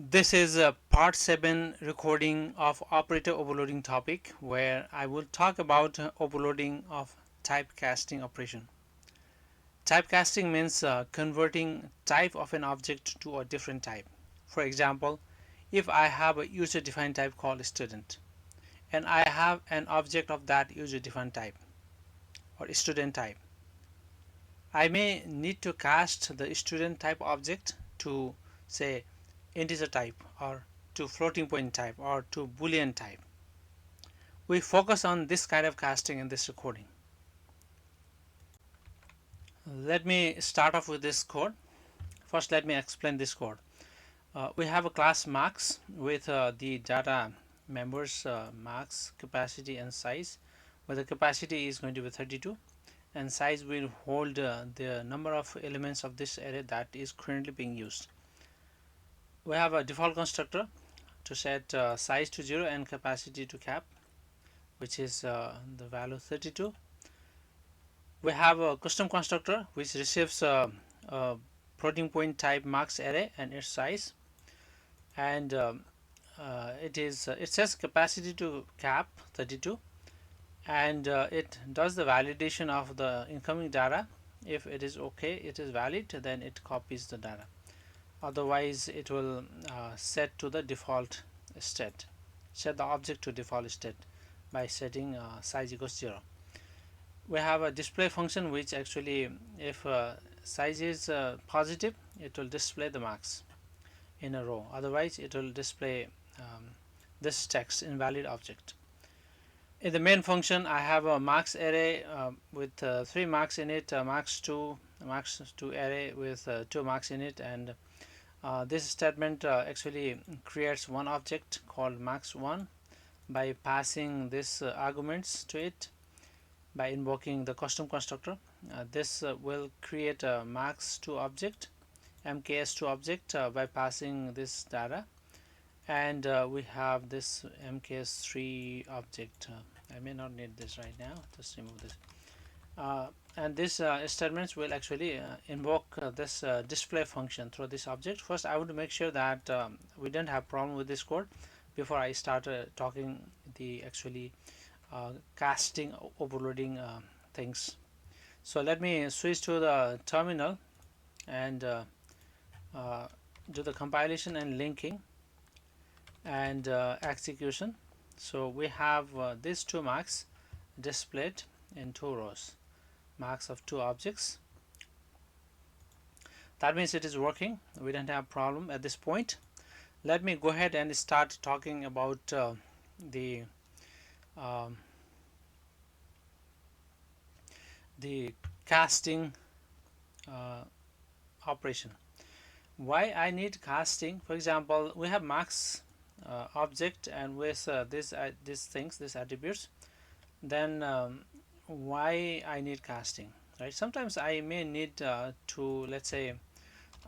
This is a part 7 recording of operator overloading topic where I will talk about overloading of typecasting operation. Typecasting means converting type of an object to a different type. For example, if I have a user defined type called student and I have an object of that user defined type or student type, I may need to cast the student type object to say integer type or to floating point type or to boolean type. We focus on this kind of casting in this recording. Let me start off with this code. First let me explain this code. We have a class max with the data members max, capacity and size, where the capacity is going to be 32 and size will hold the number of elements of this array that is currently being used. We have a default constructor to set size to 0 and capacity to cap, which is the value 32. We have a custom constructor which receives a floating point type max array and its size, and it says capacity to cap 32, and it does the validation of the incoming data. If it is okay, it is valid, then it copies the data. Otherwise it will set to the default state, set the object to default state by setting size equals 0. We have a display function which actually, if size is positive, it will display the max in a row, otherwise it will display this text invalid object. In the main function I have a max array with 3 max in it, max 2 array with 2 max in it, and this statement actually creates one object called max1 by passing this arguments to it by invoking the custom constructor. This will create a max2 object, mks2 object by passing this data, and we have this mks3 object. I may not need this right now, just remove this. And this statements will actually invoke this display function through this object. First I want to make sure that we don't have problem with this code before I start talking the actually casting overloading things. So let me switch to the terminal and do the compilation and linking and execution. So we have these 2 marks displayed in 2 rows, marks of 2 objects. That means it is working. We don't have problem at this point. Let me go ahead and start talking about the um, the casting operation. Why I need casting? For example, we have max object and with these things, these attributes, then why I need casting, right? Sometimes I may need to, let's say,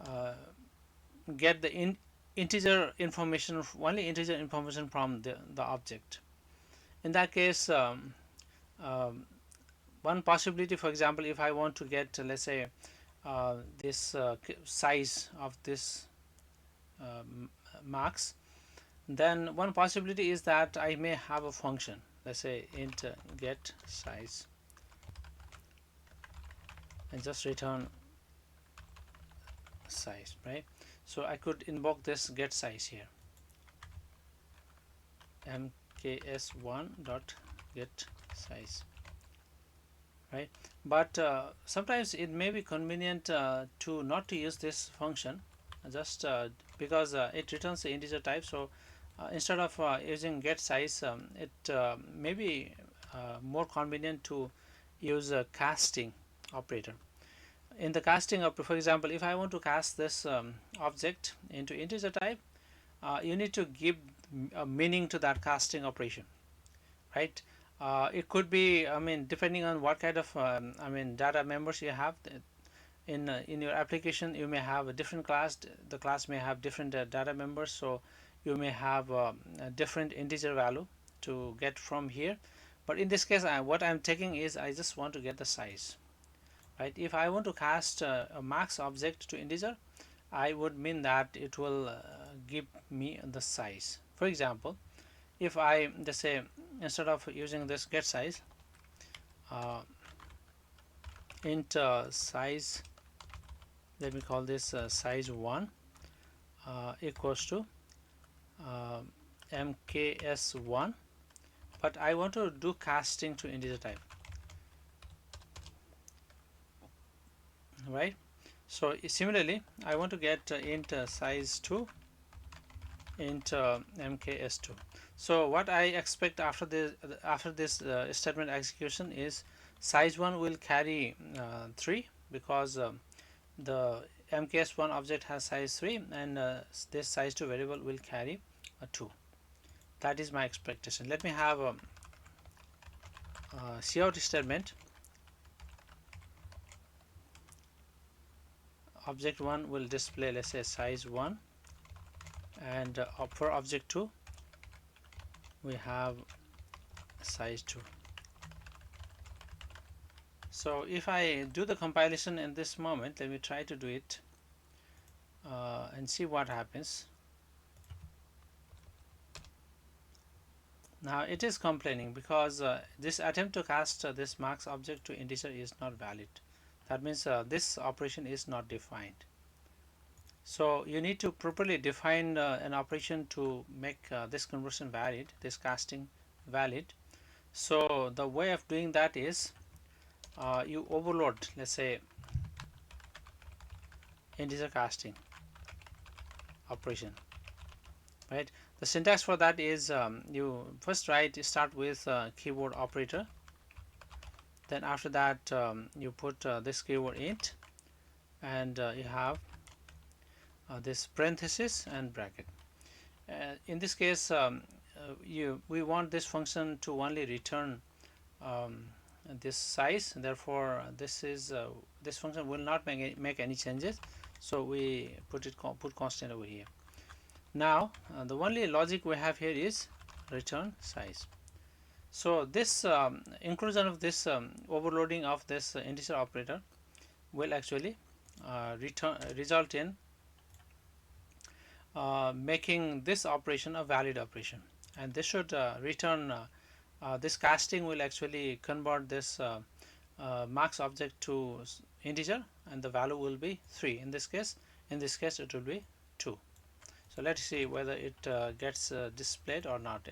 uh, get the integer information, only integer information from the object. In that case, um, one possibility, for example, if I want to get let's say this size of this marks, then one possibility is that I may have a function, let's say int get size, and just return size, right? So I could invoke this get size here, mks1 dot get size, right? But sometimes it may be convenient to not to use this function, just because it returns the integer type. So instead of using get size, it may be more convenient to use a casting operator. In the casting operator, for example, if I want to cast this object into integer type, you need to give a meaning to that casting operation, right? It could be, I mean, depending on what kind of data members you have in your application, you may have a different class. The class may have different data members, so you may have a different integer value to get from here. But in this case, what I'm taking is I just want to get the size, right? If I want to cast a max object to integer, I would mean that it will give me the size. For example, if I just say, instead of using this get size, uh, int size, let me call this size 1 equals to uh, mks1, but I want to do casting to integer type, right? So similarly, I want to get int size 2 int mks2. So what I expect after this statement execution is size 1 will carry 3, because the mks1 object has size 3, and this size 2 variable will carry a 2. That is my expectation. Let me have a cout statement. Object 1 will display, let's say, size 1, and for object 2 we have size 2. So if I do the compilation in this moment, let me try to do it and see what happens. Now it is complaining because this attempt to cast this marks object to integer is not valid. That means this operation is not defined. So you need to properly define an operation to make this conversion valid, this casting valid. So the way of doing that is you overload, let's say, integer casting operation, right? The syntax for that is you first start with keyword operator, then after that you put this keyword int, and you have this parenthesis and bracket. In this case, we want this function to only return um, this size, therefore this function will not make any changes, so we put constant over here. Now the only logic we have here is return size. So this inclusion of this overloading of this integer operator will actually result in making this operation a valid operation, and this should return this casting will actually convert this marks object to integer, and the value will be 3. In this case it will be 2. So let's see whether it gets displayed or not.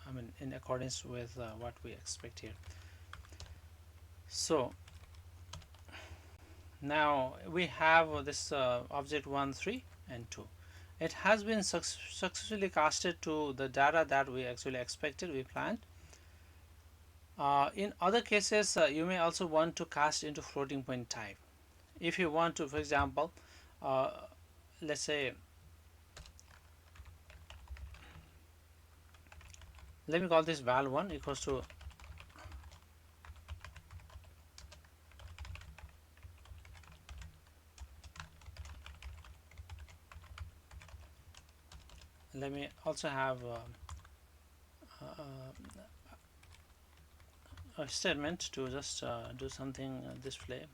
I mean, in accordance with what we expect here. So now we have this object 1, 3 and 2. It has been successfully casted to the data that we actually expected, we planned. In other cases, you may also want to cast into floating point type. If you want to, for example, let's say, let me call this val1 equals to let me also have a statement to just do something display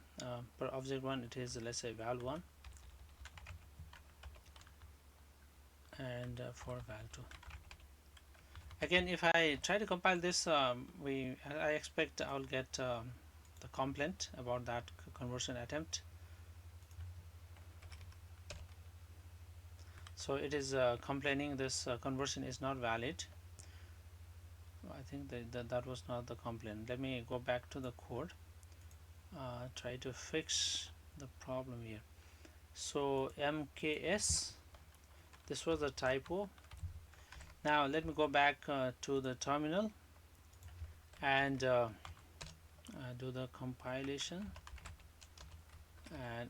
per object 1. It is, let's say, val1, and for val2. Again, if I try to compile this, I expect I'll get the complaint about that conversion attempt. So it is complaining this conversion is not valid. I think that was not the complaint. Let me go back to the code, try to fix the problem here. So mks, this was a typo. Now let me go back to the terminal and do the compilation and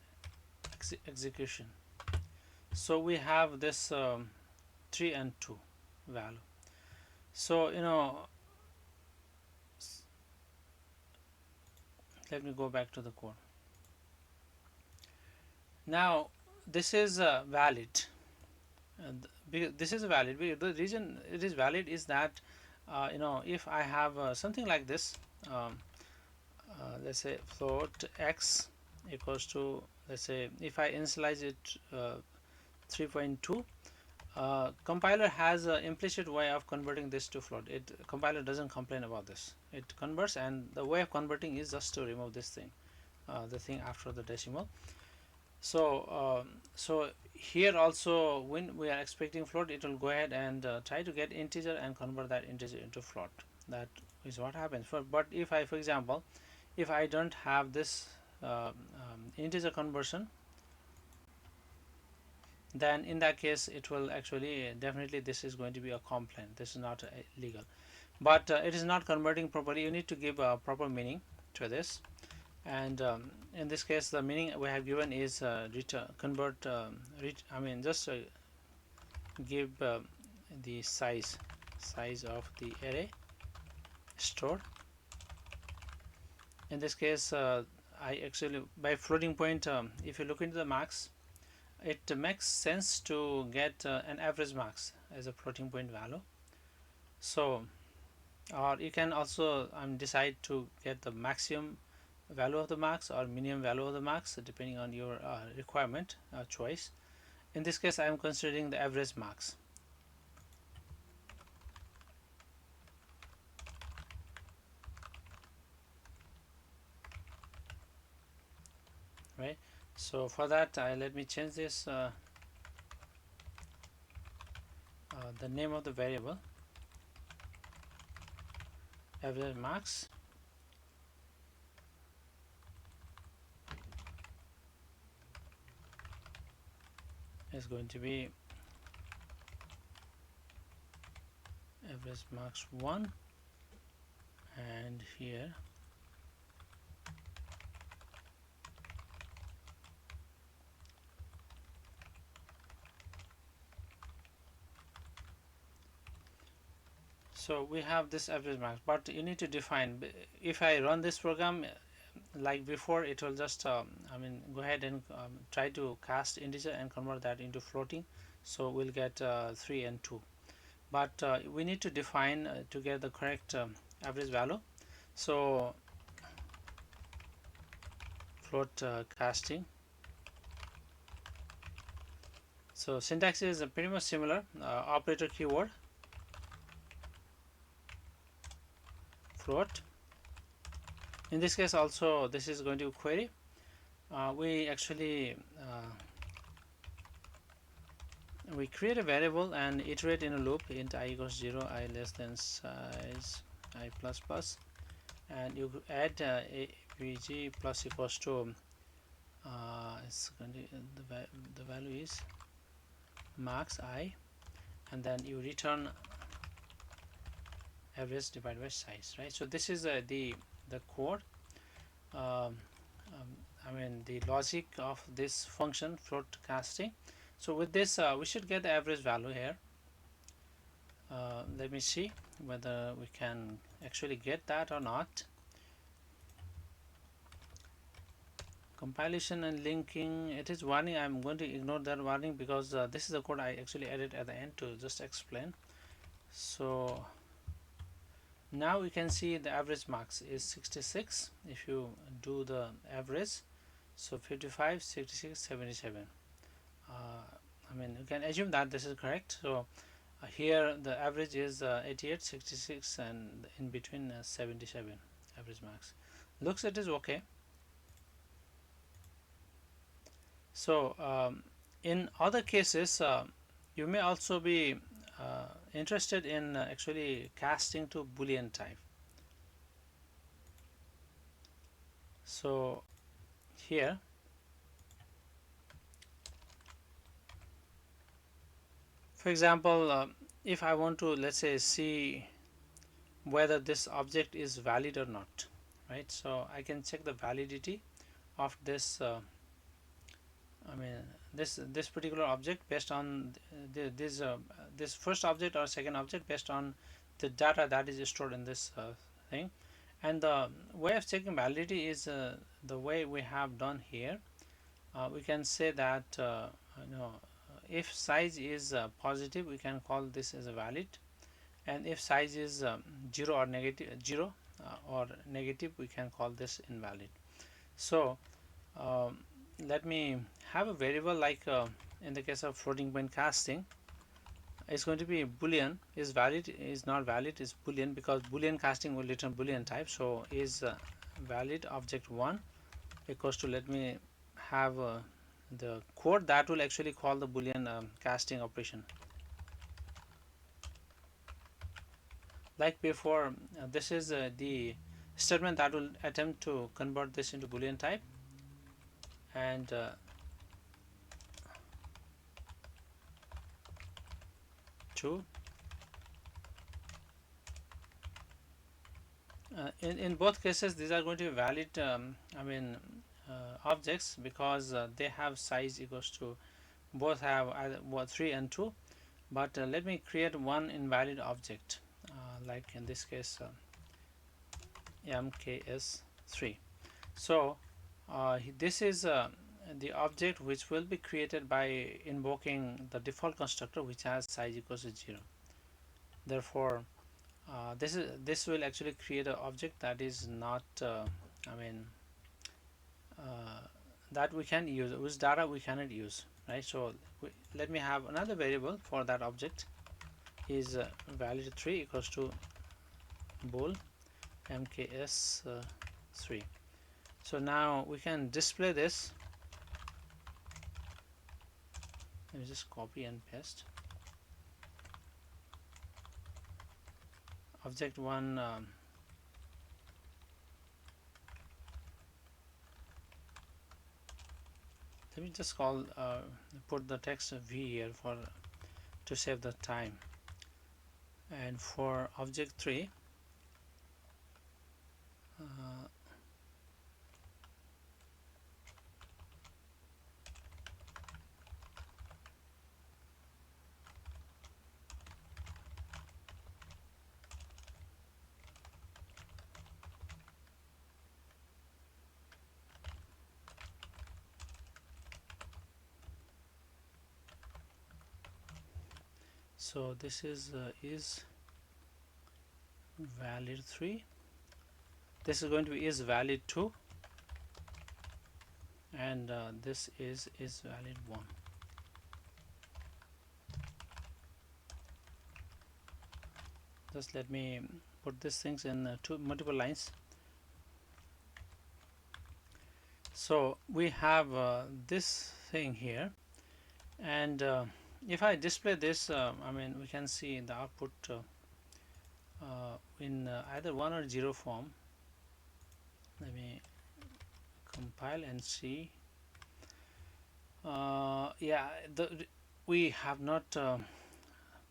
execution. So we have this 3 and 2 value. So let me go back to the code. Now this is valid, and this is valid. The reason it is valid is that if I have something like this, let's say float x equals to, let's say, if I initialize it 3.2, Compiler has an implicit way of converting this to float. Compiler doesn't complain about this. It converts, and the way of converting is just to remove this thing, the thing after the decimal. So here also, when we are expecting float, it will go ahead and try to get integer and convert that integer into float. That is what happens. But if I, for example, if I don't have this integer conversion, then in that case it will actually, definitely this is going to be a complaint. This is not legal, but it is not converting properly. You need to give a proper meaning to this, and in this case the meaning we have given is return convert I mean just give the size of the array stored. In this case I actually, by floating point, if you look into the marks, it makes sense to get an average marks as a floating point value. So, or you can also decide to get the maximum value of the marks or minimum value of the marks depending on your requirement choice. In this case I am considering the average marks, right? So for that, let me change this the name of the variable average marks is going to be average marks 1, and here so we have this average marks, but you need to define. If I run this program like before, it will just go ahead and try to cast integer and convert that into floating, so we'll get 3 and 2. But we need to define to get the correct average value. So float casting. So syntax is pretty much similar. Operator keyword float. In this case also this is going to query. We actually we create a variable and iterate in a loop. Int I equals 0, I less than size I plus plus, and you add avg plus equals to it's going to the value is marks I, and then you return average divided by size, right? So this is the code, um, the logic of this function float casting. So with this we should get the average value here. Let me see whether we can actually get that or not. Compilation and linking, it is warning. I'm going to ignore that warning because this is the code I actually added at the end to just explain. So now we can see the average marks is 66 if you do the average. So 55, 66, 77. You can assume that this is correct. So here the average is 88, 66, and in between 77 average marks. Looks it is okay. So in other cases you may also be interested in actually casting to boolean type. So here for example if I want to, let's say, see whether this object is valid or not, right? So I can check the validity of this this particular object based on this first object or second object based on the data that is stored in this thing. And the way of checking validity is the way we have done here. We can say that if size is positive, we can call this as a valid, and if size is 0 or negative, we can call this invalid. So let me have a variable like in the case of floating point casting. is going to be boolean. Is valid, is not valid, is boolean, because boolean casting will return boolean type. So is valid object 1 equals to, let me have the code that will actually call the boolean casting operation. Like before, this is the statement that will attempt to convert this into boolean type, and true. In both cases, these are going to be valid, objects, because they have size equals to, both have either 3 and 2. But let me create one invalid object, like in this case mks3. So this is the object which will be created by invoking the default constructor, which has size equals to 0. Therefore this will actually create an object that is not I mean uh, that we can use, whose data we cannot use, right? So let me have another variable for that object, is valid3 equals to bool mks3. So now we can display this. Let me just copy and paste object 1. Let me just call put the text v here for to save the time. And for object 3, uh, so this is valid 3, this is going to be is valid 2, and this is valid 1. Just let me put these things in two multiple lines. So we have this thing here, and if I display this, we can see the output in either 1 or 0 form. Let me compile and see. Yeah, we have not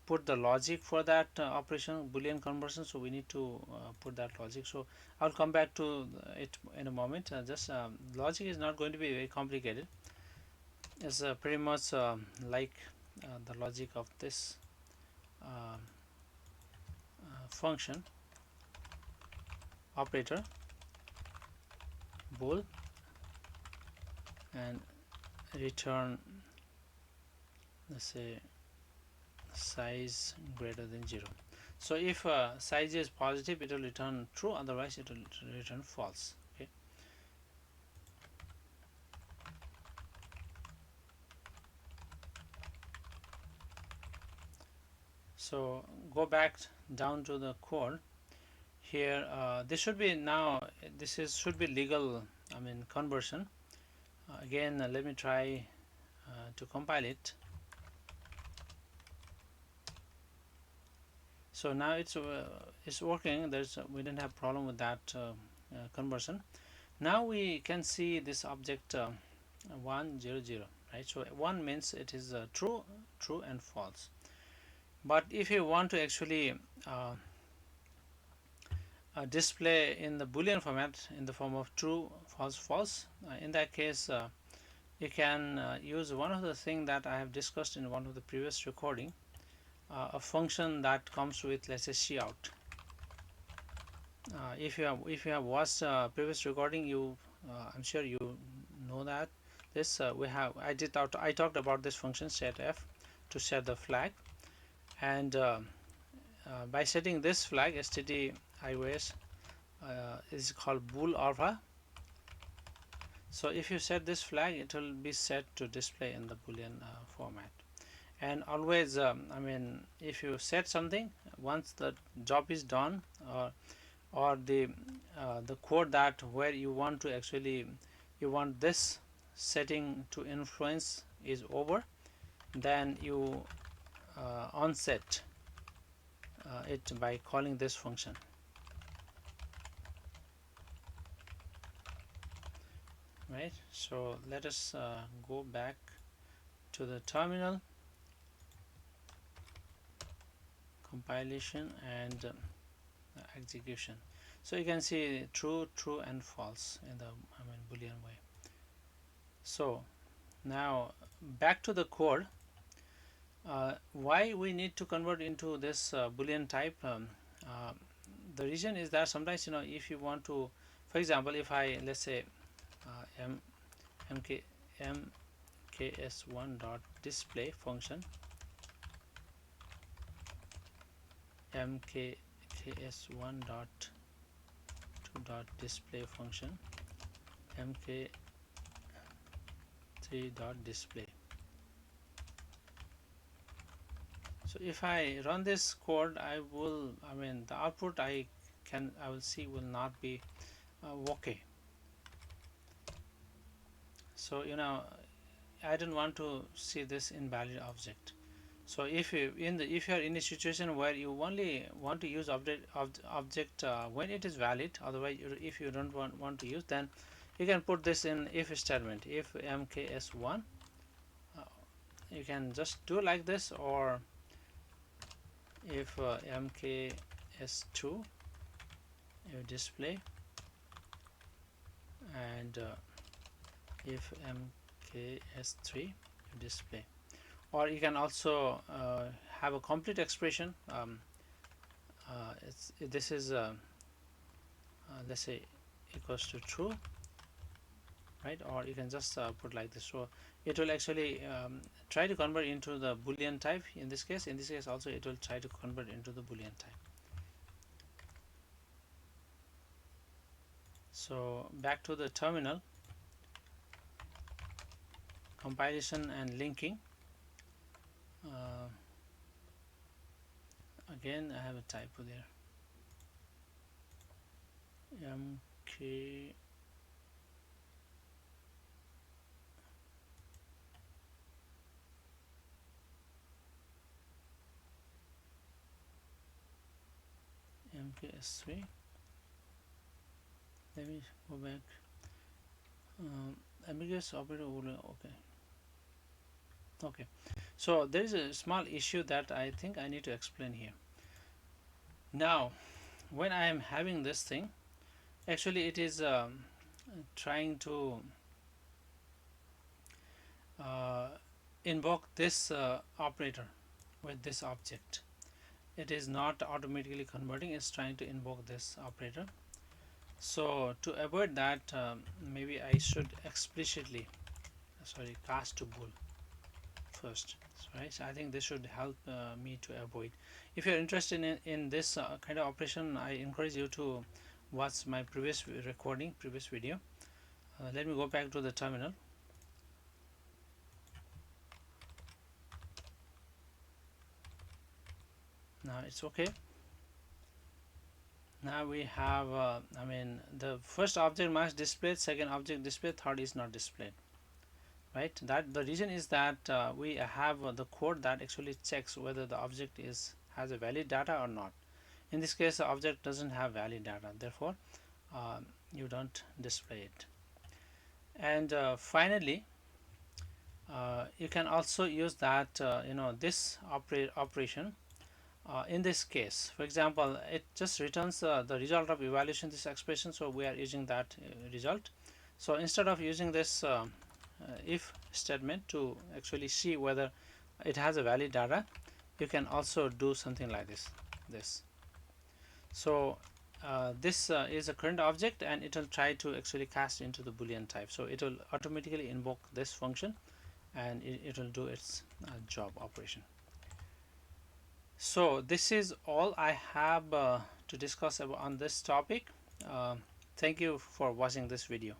put the logic for that operation, boolean conversion, so we need to put that logic. So I'll come back to it in a moment. Logic is not going to be very complicated. It's pretty much like the logic of this function operator bool, and return, let's say, size greater than 0. So if size is positive, it will return true, otherwise it will return false. Okay, so go back down to the code here. This should be now, this is should be legal, conversion. Again, let me try to compile it. So now it's working. We didn't have problem with that conversion. Now we can see this object 1 0 0, right? So 1 means it is true, true and false. But if you want to actually display in the boolean format in the form of true, false, false, in that case you can use one of the things that I have discussed in one of the previous recording, a function that comes with, let's say, cout. If you have watched previous recording, I'm sure you know that this I talked about this function setf to set the flag, and by setting this flag std ios is called bool alpha. So if you set this flag, it will be set to display in the boolean format. And always if you set something, once the job is done, or the code that where you want to actually you want this setting to influence is over, then you onset it by calling this function, right? So let us go back to the terminal, compilation, and execution. So you can see true, true, and false in the boolean way. So now back to the code. Why we need to convert into this boolean type? Uh, the reason is that sometimes, if you want to, for example, if I, let's say, m mk mks1 dot display function, mks1 dot 2 dot display function, mk3 dot display. So if I run this code, the output I will see will not be okay. So I don't want to see this invalid object. So if you are in a situation where you only want to use object when it is valid, otherwise if you don't want to use, then you can put this in if statement. If mks1, you can just do like this, or if mks2 you display, and if mks3 you display. Or you can also have a complete expression. This is let's say equals to true, right? Or you can just put like this. So it will actually try to convert into the boolean type. In this case also it will try to convert into the boolean type. So back to the terminal, compilation and linking. Again, I have a typo there. mk mks3. Let me go back. Ambiguous operator. Okay. So there is a small issue that I think I need to explain here. Now, when I am having this thing, actually it is trying to invoke this operator with this object. It is not automatically converting, it's trying to invoke this operator. So to avoid that, maybe I should explicitly cast to bool first, right? So I think this should help me to avoid. If you're interested in this kind of operation, I encourage you to watch my previous video. Let me go back to the terminal. Now it's okay. Now we have the first object must display, second object displayed, third is not displayed, right? That the reason is that we have the code that actually checks whether the object has a valid data or not. In this case, the object doesn't have valid data, therefore you don't display it. And finally, you can also use that this operation. In this case, for example, it just returns the result of evaluation this expression, so we are using that result. So instead of using this if statement to actually see whether it has a valid data, you can also do something like this. So this is a current object, and it will try to actually cast into the boolean type. So it will automatically invoke this function, and it will do its job operation. So this is all I have to discuss on this topic. Thank you for watching this video.